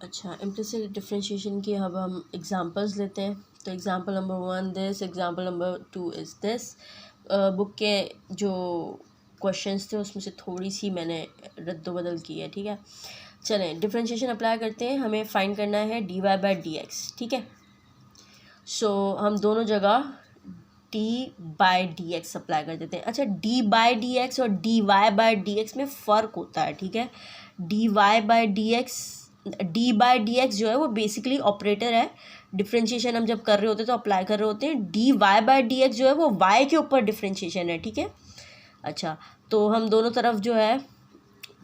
अच्छा, implicit differentiation की अब हम एग्जांपल्स लेते हैं। तो example number 1 this, example number 2 is this. Book के जो क्वेश्चंस थे उसमें से थोड़ी सी मैंने रद्द-बदल की है, ठीक है। चलें डिफरेंशिएशन अप्लाई करते हैं। हमें फाइंड करना है dy/dx, ठीक है। सो हम दोनों जगह d/dx अप्लाई कर देते हैं। अच्छा, d/dx और dy/dx में फ़र्क होता है, ठीक है। d/dx जो है वो बेसिकली ऑपरेटर है। डिफरेंशिएशन हम जब कर रहे होते हैं तो अप्लाई कर रहे होते हैं। dy/dx जो है वो y के ऊपर डिफरेंशिएशन है, ठीक है। अच्छा, तो हम दोनों तरफ जो है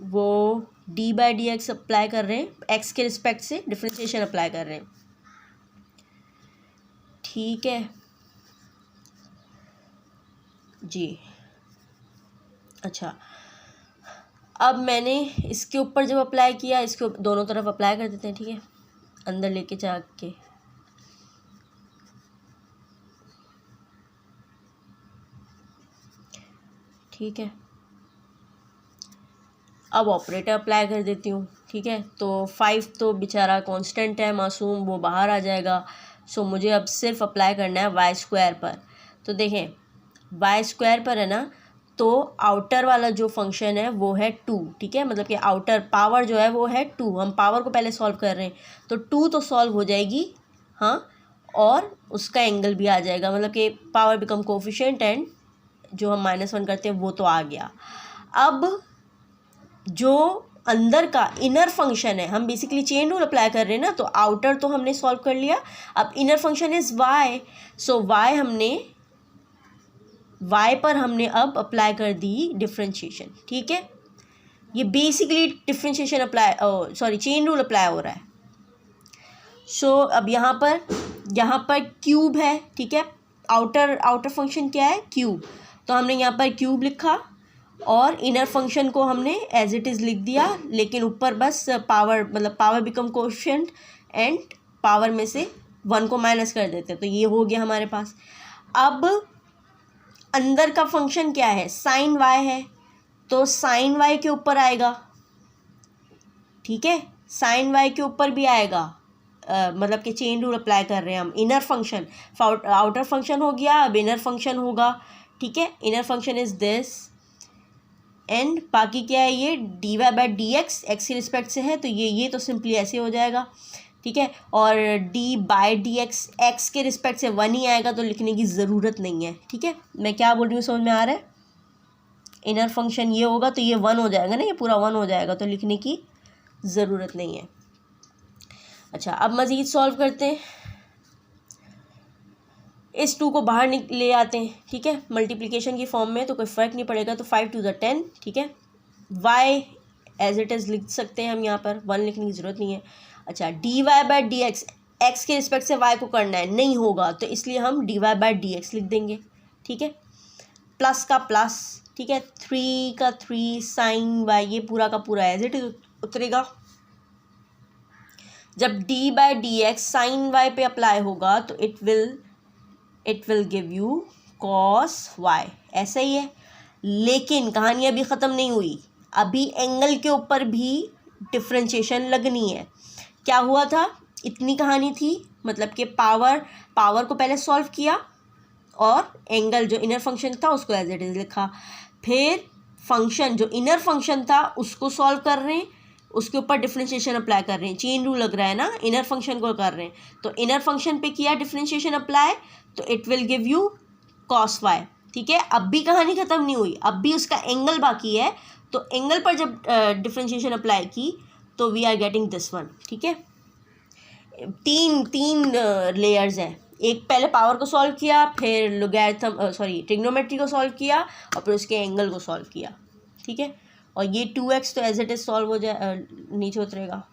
वो d/dx अप्लाई कर रहे हैं, x के रिस्पेक्ट से डिफरेंशिएशन अप्लाई कर रहे हैं, ठीक है जी। अच्छा, अब मैंने इसके ऊपर जब अप्लाई किया, इसके दोनों तरफ अप्लाई कर देते हैं, ठीक है। अंदर लेके जाके ठीक है, अब ऑपरेटर अप्लाई कर देती हूँ, ठीक है। तो 5 तो बेचारा कांस्टेंट है, मासूम, वो बाहर आ जाएगा। सो मुझे अब सिर्फ अप्लाई करना है वाई स्क्वायर पर। तो देखें, वाई स्क्वायर पर है ना, तो आउटर वाला जो फंक्शन है वो है 2, ठीक है। मतलब कि आउटर पावर जो है वो है 2। हम पावर को पहले सॉल्व कर रहे हैं, तो 2 तो सॉल्व हो जाएगी, हाँ, और उसका एंगल भी आ जाएगा। मतलब कि पावर बिकम कोफिशिएंट एंड जो हम -1 करते हैं वो तो आ गया। अब जो अंदर का इनर फंक्शन है, हम बेसिकली चेन रूल अप्लाई कर रहे हैं ना, तो आउटर तो हमने सॉल्व कर लिया। अब inner function is Y, so Y पर हमने अब अप्लाई कर दी डिफरेंशिएशन, ठीक है। ये basically differentiation apply, sorry, chain rule apply हो रहा है। सो अब यहाँ पर क्यूब है, ठीक है। आउटर फंक्शन क्या है? क्यूब। तो हमने यहाँ पर क्यूब लिखा और इनर फंक्शन को हमने एज इट इज़ लिख दिया, लेकिन ऊपर बस पावर, मतलब power become coefficient and power में से 1 को माइनस कर देते हैं। तो ये हो गया हमारे पास। अब अंदर का फंक्शन क्या है? साइन वाई है, तो साइन वाई के ऊपर आएगा, ठीक है। साइन वाई के ऊपर भी आएगा, मतलब कि चेन रूल अप्लाई कर रहे हैं हम। इनर फंक्शन, आउटर फंक्शन हो गया, अब इनर फंक्शन होगा, ठीक है। Inner function is this and बाकी क्या है? ये dy/dx एक्स के रिस्पेक्ट से है, तो ये तो सिंपली ऐसे हो जाएगा, ठीक है। और d/dx एक्स के रिस्पेक्ट से 1 ही आएगा, तो लिखने की ज़रूरत नहीं है, ठीक है। मैं क्या बोल रही हूँ समझ में आ रहा है? इनर फंक्शन ये होगा तो ये 1 हो जाएगा ना, ये पूरा 1 हो जाएगा, तो लिखने की ज़रूरत नहीं है। अच्छा, अब मज़ीद सॉल्व करते हैं। इस 2 को बाहर ले आते हैं, ठीक है, मल्टीप्लिकेशन की फॉर्म में, तो कोई फ़र्क नहीं पड़ेगा। तो 5 to the 10, ठीक है। y एज इट इज़ लिख सकते हैं हम, यहाँ पर 1 लिखने की ज़रूरत नहीं है। अच्छा, dy/dx x के रिस्पेक्ट से y को करना है, नहीं होगा, तो इसलिए हम dy/dx लिख देंगे, ठीक है। प्लस का प्लस, ठीक है, 3 का 3 साइन y, ये पूरा का पूरा एज इट इज़ उतरेगा। जब d/dx साइन y पे अप्लाई होगा तो it will give you cos y, ऐसा ही है। लेकिन कहानी अभी ख़त्म नहीं हुई, अभी एंगल के ऊपर भी डिफरेंशिएशन लगनी है। क्या हुआ था? इतनी कहानी थी, मतलब कि पावर को पहले सॉल्व किया और एंगल जो इनर फंक्शन था उसको एज इट इज़ लिखा। फिर फंक्शन जो इनर फंक्शन था उसको सॉल्व कर रहे हैं, उसके ऊपर डिफरेंशिएशन अप्लाई कर रहे हैं। चेन रूल लग रहा है ना, इनर फंक्शन को कर रहे हैं, तो इनर फंक्शन पे किया डिफरेंशिएशन अप्लाई, तो it will give you cos Y, ठीक है। अब भी कहानी ख़त्म नहीं हुई, अब भी उसका एंगल बाकी है। तो एंगल पर जब डिफरेंशिएशन अप्लाई की तो we are getting this one, ठीक है। तीन लेयर्स हैं। एक पहले पावर को सॉल्व किया, फिर लोगैरिथम ट्रिग्नोमेट्री को सॉल्व किया, और फिर उसके एंगल को सॉल्व किया, ठीक है। और ये 2x तो एज इट इज़ सॉल्व हो जाए, नीचे उतरेगा,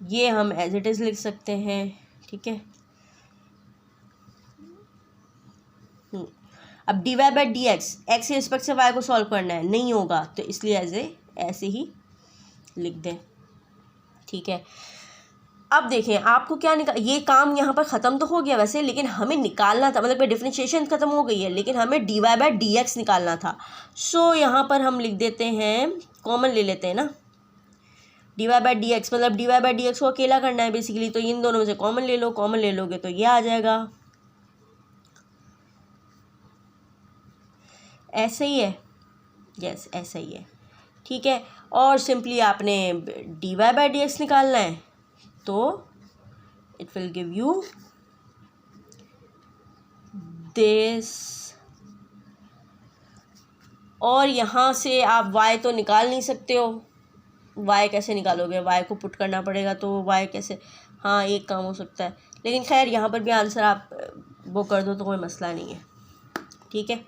ये हम एज इट इज़ लिख सकते हैं, ठीक है। अब dy/dx x के रिस्पेक्ट से y को सॉल्व करना है, नहीं होगा, तो इसलिए ऐसे ही लिख दें, ठीक है। अब देखें आपको क्या ये काम यहाँ पर ख़त्म तो हो गया वैसे, लेकिन हमें निकालना था, मतलब डिफरेंशिएशन ख़त्म हो गई है, लेकिन हमें dy/dx निकालना था। सो यहाँ पर हम लिख देते हैं, कॉमन ले लेते हैं ना, D Y by D X, मतलब D Y by D X को अकेला करना है बेसिकली, तो इन दोनों में से कॉमन ले लो, कॉमन ले लोगे तो ये आ जाएगा, ऐसे ही है, यस ऐसा ही है, ठीक है। और सिंपली आपने D Y by D X निकालना है, तो it will give you this, और यहाँ से आप y तो निकाल नहीं सकते हो, y कैसे निकालोगे, y को पुट करना पड़ेगा, तो y कैसे, हाँ एक काम हो सकता है, लेकिन खैर यहाँ पर भी आंसर आप वो कर दो तो कोई मसला नहीं है, ठीक है।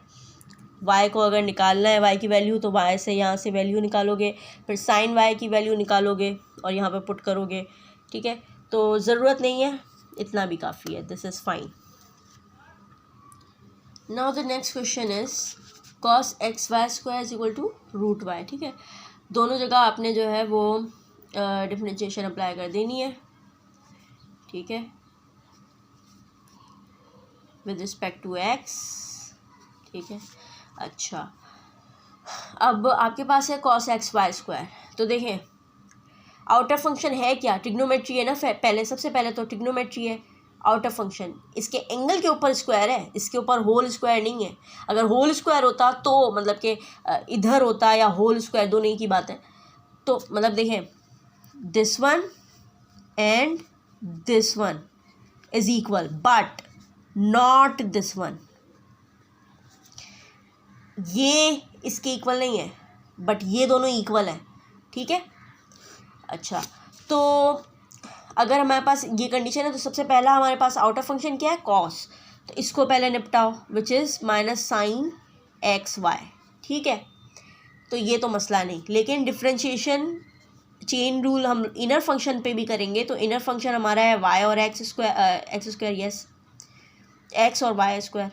y को अगर निकालना है y की वैल्यू, तो y से यहाँ से वैल्यू निकालोगे, फिर साइन y की वैल्यू निकालोगे और यहाँ पर पुट करोगे, ठीक है। तो ज़रूरत नहीं है, इतना भी काफ़ी है, this is fine. Now the next question is cos X Y square is equal to root Y, ठीक है। दोनों जगह आपने जो है वो डिफरेंशिएशन अप्लाई कर देनी है, ठीक है, विद रिस्पेक्ट टू एक्स, ठीक है। अच्छा, अब आपके पास है cos एक्स वाई स्क्वायर, तो देखें आउटर फंक्शन है क्या, ट्रिग्नोमेट्री है ना, पहले सबसे पहले तो ट्रिग्नोमेट्री है, आउटर फंक्शन इसके एंगल के ऊपर स्क्वायर है, इसके ऊपर होल स्क्वायर नहीं है। अगर होल स्क्वायर होता तो मतलब कि इधर होता या होल स्क्वायर, दोनों ही की बात है। तो मतलब देखें this one and this one is equal but not this one, ये इसके इक्वल नहीं है बट ये दोनों इक्वल है, ठीक है। अच्छा, तो अगर हमारे पास ये कंडीशन है तो सबसे पहला हमारे पास आउटर फंक्शन क्या है, कॉस, तो इसको पहले निपटाओ, which is minus sine X Y, ठीक है। तो ये तो मसला नहीं, लेकिन डिफरेंशिएशन चेन रूल हम इनर फंक्शन पे भी करेंगे, तो इनर फंक्शन हमारा है वाई और एक्स स्क्वायर, यस एक्स और वाई स्क्वायर,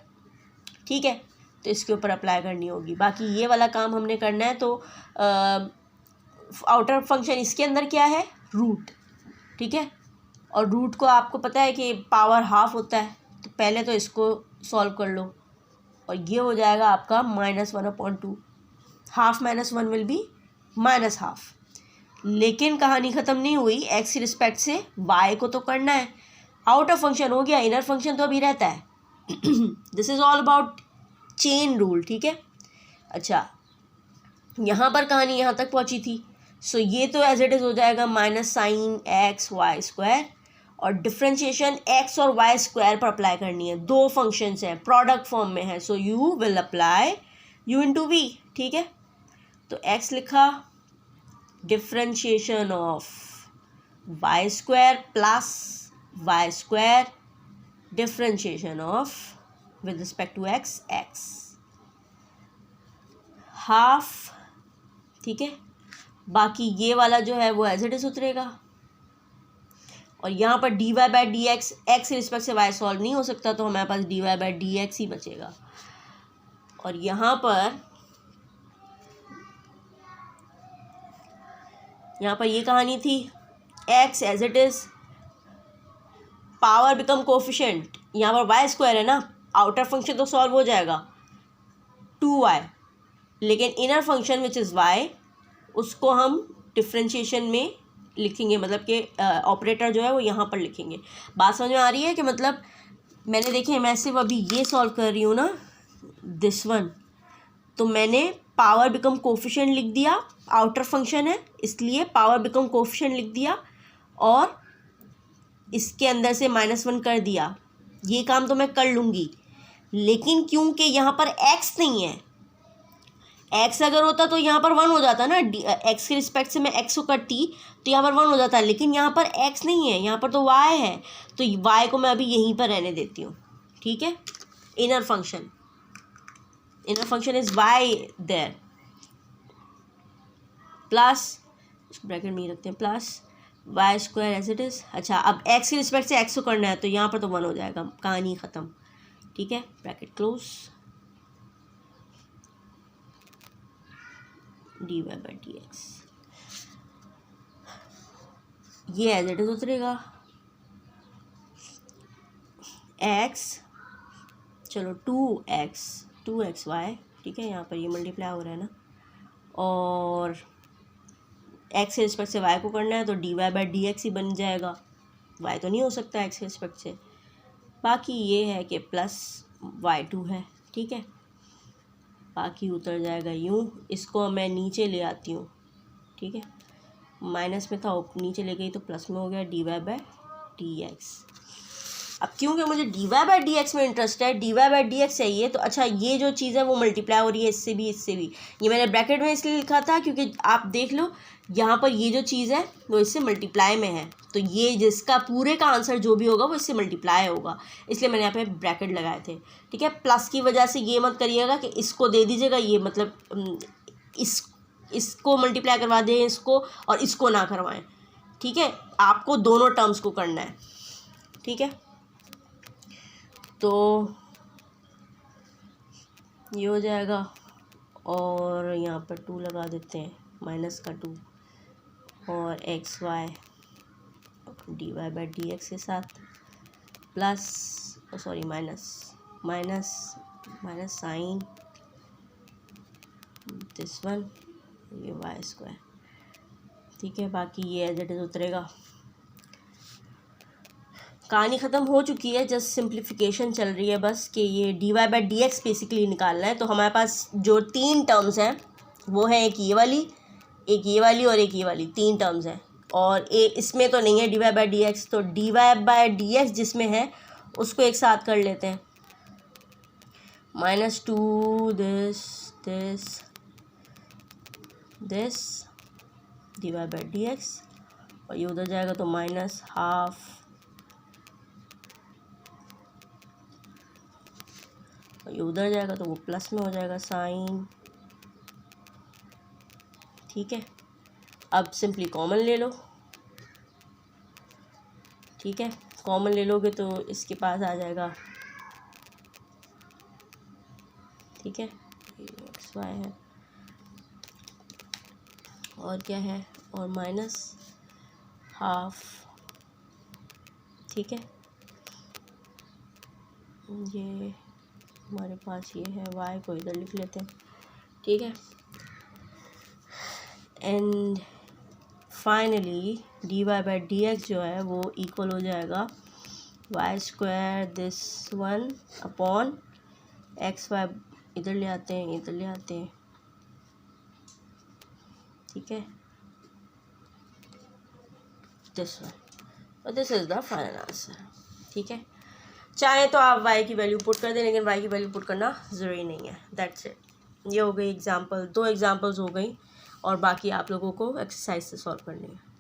ठीक है। तो इसके ऊपर अप्लाई करनी होगी, बाकी ये वाला काम हमने करना है। तो आउटर फंक्शन इसके अंदर क्या है, रूट, ठीक है, और रूट को आपको पता है कि पावर हाफ होता है, तो पहले तो इसको सॉल्व कर लो और ये हो जाएगा आपका -1/2, half minus one will be minus half. लेकिन कहानी ख़त्म नहीं हुई, एक्स की रिस्पेक्ट से वाई को तो करना है, आउटर फंक्शन हो गया, इनर फंक्शन तो अभी रहता है। This is all about chain rule, ठीक है। अच्छा, यहाँ पर कहानी यहाँ तक पहुँची थी, सो ये तो एज इट इज़ हो जाएगा minus sine X Y square, और डिफ्रेंशिएशन एक्स और वाई स्क्वायर पर अप्लाई करनी है, दो फंक्शंस हैं, प्रोडक्ट फॉर्म में है, so you will apply U into V, ठीक है। तो एक्स लिखा, differentiation of Y square plus Y square, differentiation of with respect to X X, half, ठीक है। बाकी ये वाला जो है वो एज इट इज़ उतरेगा, और यहाँ पर D Y by D X, X के रिस्पेक्ट से वाई सॉल्व नहीं हो सकता, तो हमारे पास D Y by D X ही बचेगा। और यहाँ पर ये कहानी थी, X as it is, power become coefficient, यहाँ पर वाई स्क्वायर है ना, आउटर फंक्शन तो सॉल्व हो जाएगा 2y, लेकिन inner function which is y, उसको हम डिफ्रेंशिएशन में लिखेंगे, मतलब कि ऑपरेटर जो है वो यहाँ पर लिखेंगे। बात समझ में आ रही है कि मतलब मैंने देखिए, मैं सिर्फ अभी ये सॉल्व कर रही हूँ ना, दिस वन, तो मैंने पावर बिकम कोफिशिएंट लिख दिया, आउटर फंक्शन है इसलिए पावर बिकम कोफिशिएंट लिख दिया, और इसके अंदर से -1 कर दिया। ये काम तो मैं कर लूँगी, लेकिन क्योंकि यहाँ पर x नहीं है, x अगर होता तो यहाँ पर 1 हो जाता ना, x के रिस्पेक्ट से मैं x को करती तो यहाँ पर 1 हो जाता, लेकिन यहाँ पर x नहीं है, यहाँ पर तो y है, तो y को मैं अभी यहीं पर रहने देती हूँ, ठीक है। Inner function is y there, plus bracket में ही रखते हैं, plus Y square as it is. अच्छा, अब x के रिस्पेक्ट से x को करना है, तो यहाँ पर तो 1 हो जाएगा, कहानी ख़त्म, ठीक है, bracket close, D Y by D X, ये एज इट इज़ उतरेगा, x, चलो 2x वाई, ठीक है, यहाँ पर ये मल्टीप्लाई हो रहा है ना, और एक्स के रिस्पेक्ट से वाई को करना है तो dy बाई डी एक्स ही बन जाएगा, वाई तो नहीं हो सकता एक्स के रिस्पेक्ट से। बाकी ये है कि प्लस y2 है, ठीक है। बाकी उतर जाएगा यूँ, इसको मैं नीचे ले आती हूँ, ठीक है, माइनस में था नीचे ले गई तो प्लस में हो गया dy बाई डी एक्स। अब क्योंकि मुझे dy बाई डी एक्स में इंटरेस्ट है, dy बाई डी एक्स चाहिए, तो अच्छा ये जो चीज़ है वो मल्टीप्लाई हो रही है इससे भी इससे भी। ये मैंने ब्रैकेट में इसलिए लिखा था क्योंकि आप देख लो यहाँ पर ये जो चीज़ है वो इससे मल्टीप्लाई में है, तो ये जिसका पूरे का आंसर जो भी होगा वो इससे मल्टीप्लाई होगा, इसलिए मैंने यहाँ पे ब्रैकेट लगाए थे, ठीक है। प्लस की वजह से ये मत करिएगा कि इसको दे दीजिएगा, ये मतलब इसको मल्टीप्लाई करवा दें इसको और इसको ना करवाएं, ठीक है। आपको दोनों टर्म्स को करना है, ठीक है। तो ये हो जाएगा और यहाँ पर 2 लगा देते हैं, माइनस का 2 और X Y dy by D X के साथ plus sorry minus minus minus sine this one, ये वाई स्क्वायर, ठीक है। बाकी ये एज इट इज़ उतरेगा। कहानी ख़त्म हो चुकी है, जस्ट सिंप्लीफिकेशन चल रही है बस कि ये dy by D x basically निकालना है। तो हमारे पास जो 3 टर्म्स हैं वो है एक ये वाली, एक ये वाली और एक ये वाली, 3 टर्म्स हैं। और एक इसमें तो नहीं है dy बाई डी एक्स, तो dy बाई डी एक्स जिसमें है उसको एक साथ कर लेते हैं, -2 this dy by D x, और ये उधर जाएगा तो -12, और ये उधर जाएगा तो वो प्लस में हो जाएगा साइन, ठीक है। अब सिंपली कॉमन ले लो, ठीक है। कॉमन ले लोगे तो इसके पास आ जाएगा, ठीक है, एक्स वाई है और क्या है और -12, ठीक है। ये हमारे पास ये है, y को इधर लिख लेते हैं, ठीक है। And finally dy by D X जो है वो इक्वल हो जाएगा Y square this one upon X Y, इधर ले आते हैं इधर ले आते हैं, ठीक है, दिस वन, और this is the final answer, ठीक है। चाहे तो आप y की वैल्यू पुट कर दें, लेकिन y की वैल्यू पुट करना ज़रूरी नहीं है। That's it. ये हो गई एग्जांपल, 2 एग्जांपल्स हो गई और बाकी आप लोगों को एक्सरसाइज से सॉल्व करनी है।